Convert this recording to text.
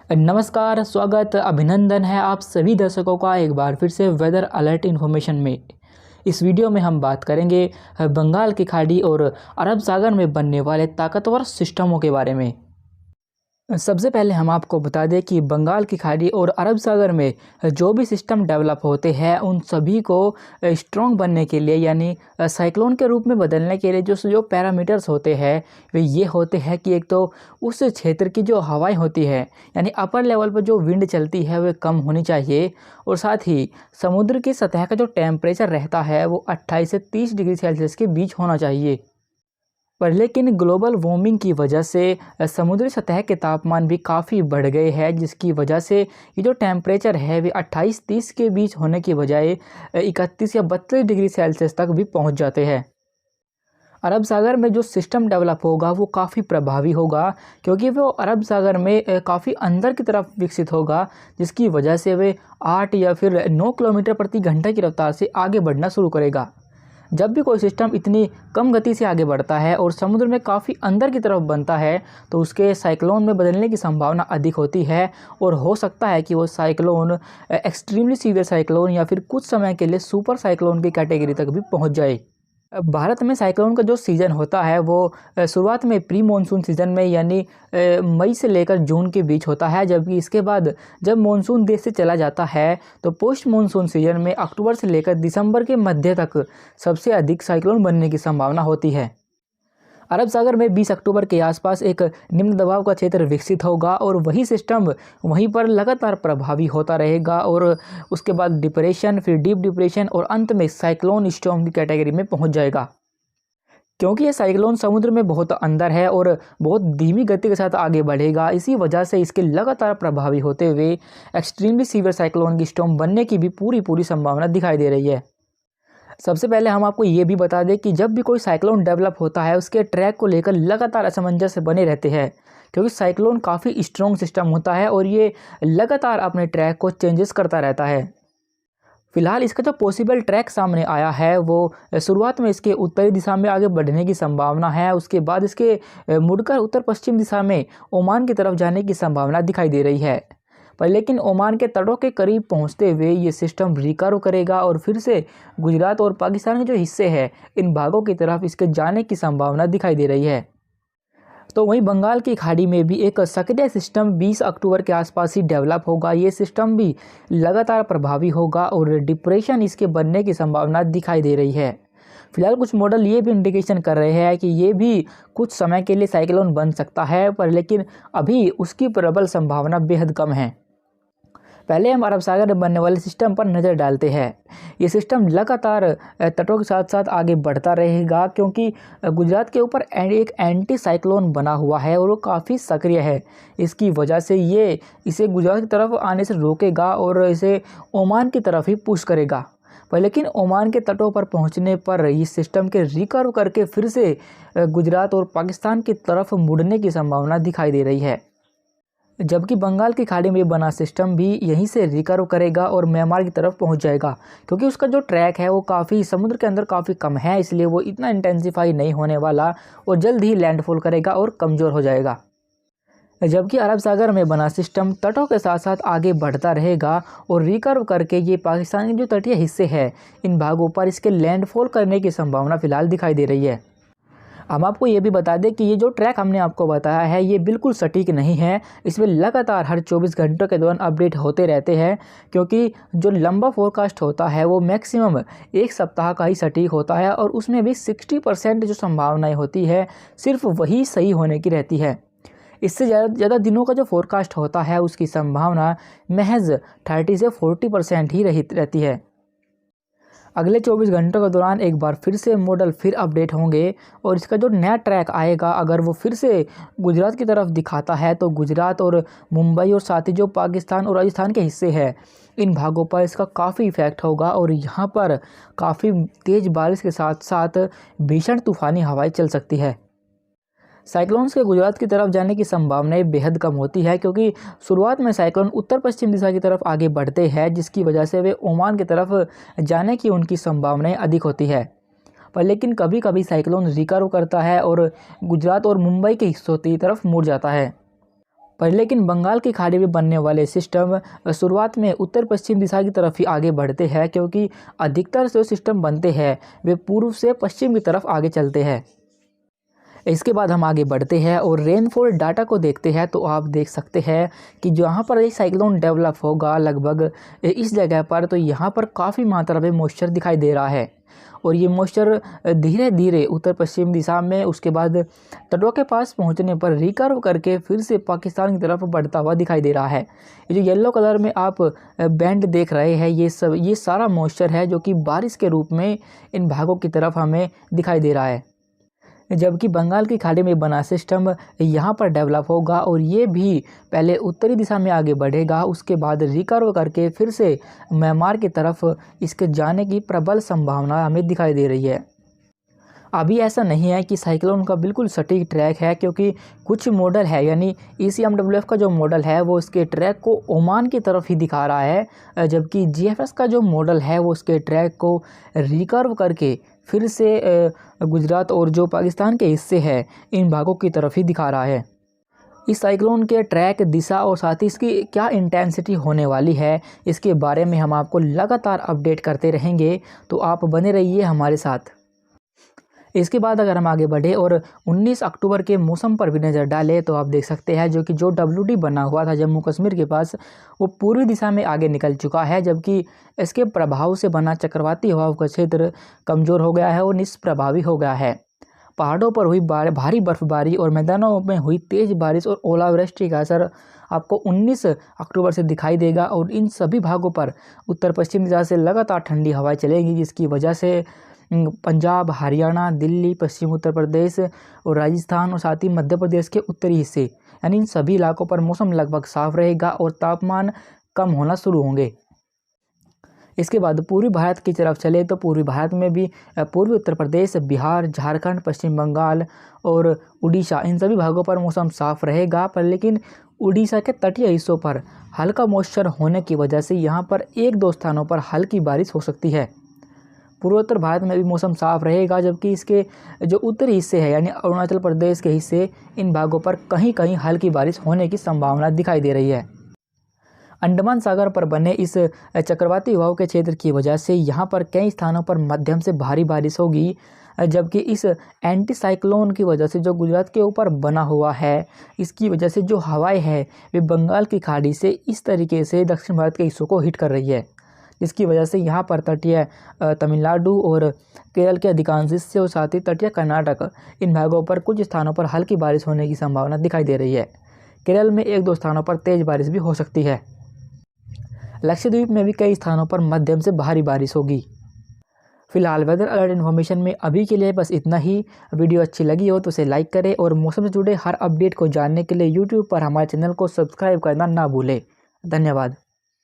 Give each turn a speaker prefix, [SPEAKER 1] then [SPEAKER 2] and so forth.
[SPEAKER 1] नमस्कार, स्वागत, अभिनंदन है आप सभी दर्शकों का एक बार फिर से वेदर अलर्ट इन्फॉर्मेशन में। इस वीडियो में हम बात करेंगे बंगाल की खाड़ी और अरब सागर में बनने वाले ताकतवर सिस्टमों के बारे में। सबसे पहले हम आपको बता दें कि बंगाल की खाड़ी और अरब सागर में जो भी सिस्टम डेवलप होते हैं उन सभी को स्ट्रॉन्ग बनने के लिए यानी साइक्लोन के रूप में बदलने के लिए जो जो पैरामीटर्स होते हैं वे ये होते हैं कि एक तो उस क्षेत्र की जो हवाएं होती है यानी अपर लेवल पर जो विंड चलती है वह कम होनी चाहिए और साथ ही समुद्र की सतह का जो टेम्परेचर रहता है वो 28 से 30 डिग्री सेल्सियस के बीच होना चाहिए। पर लेकिन ग्लोबल वार्मिंग की वजह से समुद्री सतह के तापमान भी काफ़ी बढ़ गए हैं, जिसकी वजह से ये जो टेम्परेचर है वे 28-30 के बीच होने की बजाय 31 या 32 डिग्री सेल्सियस तक भी पहुंच जाते हैं। अरब सागर में जो सिस्टम डेवलप होगा वो काफ़ी प्रभावी होगा, क्योंकि वो अरब सागर में काफ़ी अंदर की तरफ विकसित होगा, जिसकी वजह से वे 8 या फिर 9 किलोमीटर प्रति घंटा की रफ्तार से आगे बढ़ना शुरू करेगा। जब भी कोई सिस्टम इतनी कम गति से आगे बढ़ता है और समुद्र में काफ़ी अंदर की तरफ बनता है तो उसके साइक्लोन में बदलने की संभावना अधिक होती है और हो सकता है कि वो साइक्लोन एक्सट्रीमली सीवियर साइक्लोन या फिर कुछ समय के लिए सुपर साइक्लोन की कैटेगरी तक भी पहुंच जाए। भारत में साइक्लोन का जो सीज़न होता है वो शुरुआत में प्री मानसून सीज़न में यानी मई से लेकर जून के बीच होता है, जबकि इसके बाद जब मानसून देश से चला जाता है तो पोस्ट मानसून सीज़न में अक्टूबर से लेकर दिसंबर के मध्य तक सबसे अधिक साइक्लोन बनने की संभावना होती है। अरब सागर में 20 अक्टूबर के आसपास एक निम्न दबाव का क्षेत्र विकसित होगा और वही सिस्टम वहीं पर लगातार प्रभावी होता रहेगा और उसके बाद डिप्रेशन, फिर डीप डिप्रेशन और अंत में साइक्लोन स्टॉर्म की कैटेगरी में पहुंच जाएगा। क्योंकि ये साइक्लोन समुद्र में बहुत अंदर है और बहुत धीमी गति के साथ आगे बढ़ेगा, इसी वजह से इसके लगातार प्रभावी होते हुए एक्सट्रीमली सीवियर साइक्लोन की स्टॉर्म बनने की भी पूरी संभावना दिखाई दे रही है। सबसे पहले हम आपको ये भी बता दें कि जब भी कोई साइक्लोन डेवलप होता है उसके ट्रैक को लेकर लगातार असमंजस बने रहते हैं, क्योंकि साइक्लोन काफ़ी स्ट्रॉन्ग सिस्टम होता है और ये लगातार अपने ट्रैक को चेंजेस करता रहता है। फिलहाल इसका जो पॉसिबल ट्रैक सामने आया है वो शुरुआत में इसके उत्तरी दिशा में आगे बढ़ने की संभावना है, उसके बाद इसके मुड़कर उत्तर पश्चिम दिशा में ओमान की तरफ जाने की संभावना दिखाई दे रही है। पर लेकिन ओमान के तटों के करीब पहुंचते हुए ये सिस्टम रिकवर करेगा और फिर से गुजरात और पाकिस्तान के जो हिस्से हैं इन भागों की तरफ इसके जाने की संभावना दिखाई दे रही है। तो वहीं बंगाल की खाड़ी में भी एक सक्रिय सिस्टम 20 अक्टूबर के आसपास ही डेवलप होगा। ये सिस्टम भी लगातार प्रभावी होगा और डिप्रेशन इसके बनने की संभावना दिखाई दे रही है। फिलहाल कुछ मॉडल ये भी इंडिकेशन कर रहे हैं कि ये भी कुछ समय के लिए साइक्लोन बन सकता है, पर लेकिन अभी उसकी प्रबल संभावना बेहद कम है। पहले हम अरब सागर में बनने वाले सिस्टम पर नज़र डालते हैं। ये सिस्टम लगातार तटों के साथ साथ आगे बढ़ता रहेगा, क्योंकि गुजरात के ऊपर एक एंटी साइक्लोन बना हुआ है और वो काफ़ी सक्रिय है। इसकी वजह से ये इसे गुजरात की तरफ आने से रोकेगा और इसे ओमान की तरफ ही पुश करेगा। पर लेकिन ओमान के तटों पर पहुंचने पर इस सिस्टम के रिकवर करके फिर से गुजरात और पाकिस्तान की तरफ मुड़ने की संभावना दिखाई दे रही है, जबकि बंगाल की खाड़ी में बना सिस्टम भी यहीं से रिकवर करेगा और म्यांमार की तरफ पहुंच जाएगा, क्योंकि उसका जो ट्रैक है वो काफ़ी समुद्र के अंदर काफ़ी कम है, इसलिए वो इतना इंटेंसिफाई नहीं होने वाला और जल्द ही लैंडफॉल करेगा और कमज़ोर हो जाएगा। जबकि अरब सागर में बना सिस्टम तटों के साथ साथ आगे बढ़ता रहेगा और रिकर्व करके ये पाकिस्तान के जो तटीय हिस्से हैं इन भागों पर इसके लैंडफॉल करने की संभावना फ़िलहाल दिखाई दे रही है। हम आपको ये भी बता दें कि ये जो ट्रैक हमने आपको बताया है ये बिल्कुल सटीक नहीं है, इसमें लगातार हर 24 घंटों के दौरान अपडेट होते रहते हैं, क्योंकि जो लंबा फोरकास्ट होता है वो मैक्सिमम एक सप्ताह का ही सटीक होता है और उसमें भी 60% जो संभावनाएं होती है सिर्फ वही सही होने की रहती है। इससे ज़्यादा दिनों का जो फोरकास्ट होता है उसकी संभावना महज 30 से 40% ही रहती है। अगले 24 घंटों के दौरान एक बार फिर से मॉडल फिर अपडेट होंगे और इसका जो नया ट्रैक आएगा अगर वो फिर से गुजरात की तरफ दिखाता है तो गुजरात और मुंबई और साथ ही जो पाकिस्तान और राजस्थान के हिस्से हैं इन भागों पर इसका काफ़ी इफेक्ट होगा और यहाँ पर काफ़ी तेज़ बारिश के साथ साथ भीषण तूफ़ानी हवाएं चल सकती है। साइक्लोन्स के गुजरात की तरफ जाने की संभावनाएं बेहद कम होती है, क्योंकि शुरुआत में साइक्लोन उत्तर पश्चिम दिशा की तरफ आगे बढ़ते हैं, जिसकी वजह से वे ओमान की तरफ जाने की उनकी संभावनाएं अधिक होती है। पर लेकिन कभी कभी साइक्लोन रिकर्व करता है और गुजरात और मुंबई के हिस्सों की तरफ मुड़ जाता है। पर लेकिन बंगाल की खाड़ी में बनने वाले सिस्टम शुरुआत में उत्तर पश्चिम दिशा की तरफ ही आगे बढ़ते हैं, क्योंकि अधिकतर जो सिस्टम बनते हैं वे पूर्व से पश्चिम की तरफ आगे चलते हैं। इसके बाद हम आगे बढ़ते हैं और रेनफॉल डाटा को देखते हैं, तो आप देख सकते हैं कि जहाँ पर एक साइक्लोन डेवलप होगा लगभग इस जगह पर, तो यहाँ पर काफ़ी मात्रा में मॉइस्चर दिखाई दे रहा है और ये मॉइस्चर धीरे धीरे उत्तर पश्चिम दिशा में उसके बाद तटों के पास पहुंचने पर रिकर्व करके फिर से पाकिस्तान की तरफ बढ़ता हुआ दिखाई दे रहा है। ये जो येलो कलर में आप बैंड देख रहे हैं, ये सारा मॉइस्चर है जो कि बारिश के रूप में इन भागों की तरफ हमें दिखाई दे रहा है। जबकि बंगाल की खाड़ी में बना सिस्टम यहाँ पर डेवलप होगा और ये भी पहले उत्तरी दिशा में आगे बढ़ेगा, उसके बाद रिकर्व करके फिर से म्यांमार की तरफ इसके जाने की प्रबल संभावना हमें दिखाई दे रही है। अभी ऐसा नहीं है कि साइक्लोन का बिल्कुल सटीक ट्रैक है, क्योंकि कुछ मॉडल है यानी ECMWF का जो मॉडल है वो इसके ट्रैक को ओमान की तरफ ही दिखा रहा है, जबकि GFS का जो मॉडल है वो उसके ट्रैक को रिकर्व करके फिर से गुजरात और जो पाकिस्तान के हिस्से हैं इन भागों की तरफ ही दिखा रहा है। इस साइक्लोन के ट्रैक, दिशा और साथ ही इसकी क्या इंटेंसिटी होने वाली है, इसके बारे में हम आपको लगातार अपडेट करते रहेंगे, तो आप बने रहिए हमारे साथ। इसके बाद अगर हम आगे बढ़े और 19 अक्टूबर के मौसम पर भी नज़र डालें, तो आप देख सकते हैं जो WD बना हुआ था जम्मू कश्मीर के पास, वो पूर्वी दिशा में आगे निकल चुका है, जबकि इसके प्रभाव से बना चक्रवाती हवाओं का क्षेत्र कमज़ोर हो गया है और निष्प्रभावी हो गया है। पहाड़ों पर हुई भारी बर्फबारी और मैदानों में हुई तेज़ बारिश और ओलावृष्टि का असर आपको 19 अक्टूबर से दिखाई देगा और इन सभी भागों पर उत्तर पश्चिम दिशा से लगातार ठंडी हवाएं चलेंगी, जिसकी वजह से पंजाब, हरियाणा, दिल्ली, पश्चिम उत्तर प्रदेश और राजस्थान और साथ ही मध्य प्रदेश के उत्तरी हिस्से यानी इन सभी इलाकों पर मौसम लगभग साफ रहेगा और तापमान कम होना शुरू होंगे। इसके बाद पूर्वी भारत की तरफ चले तो पूर्वी भारत में भी पूर्वी उत्तर प्रदेश, बिहार, झारखंड, पश्चिम बंगाल और उड़ीसा, इन सभी भागों पर मौसम साफ रहेगा, पर लेकिन उड़ीसा के तटीय हिस्सों पर हल्का मॉइस्चर होने की वजह से यहाँ पर 1-2 स्थानों पर हल्की बारिश हो सकती है। पूर्वोत्तर भारत में भी मौसम साफ रहेगा, जबकि इसके जो उत्तरी हिस्से हैं यानी अरुणाचल प्रदेश के हिस्से, इन भागों पर कहीं कहीं हल्की बारिश होने की संभावना दिखाई दे रही है। अंडमान सागर पर बने इस चक्रवाती हवाओं के क्षेत्र की वजह से यहाँ पर कई स्थानों पर मध्यम से भारी बारिश होगी, जबकि इस एंटी साइक्लोन की वजह से जो गुजरात के ऊपर बना हुआ है, इसकी वजह से जो हवाएं हैं वे बंगाल की खाड़ी से इस तरीके से दक्षिण भारत के हिस्सों को हिट कर रही है, जिसकी वजह से यहाँ पर तटीय तमिलनाडु और केरल के अधिकांश हिस्से और साथ ही तटीय कर्नाटक, इन भागों पर कुछ स्थानों पर हल्की बारिश होने की संभावना दिखाई दे रही है। केरल में 1-2 स्थानों पर तेज़ बारिश भी हो सकती है। लक्षद्वीप में भी कई स्थानों पर मध्यम से भारी बारिश होगी। फिलहाल वेदर अलर्ट इन्फॉर्मेशन में अभी के लिए बस इतना ही। वीडियो अच्छी लगी हो तो उसे लाइक करें और मौसम से जुड़े हर अपडेट को जानने के लिए यूट्यूब पर हमारे चैनल को सब्सक्राइब करना ना भूलें। धन्यवाद।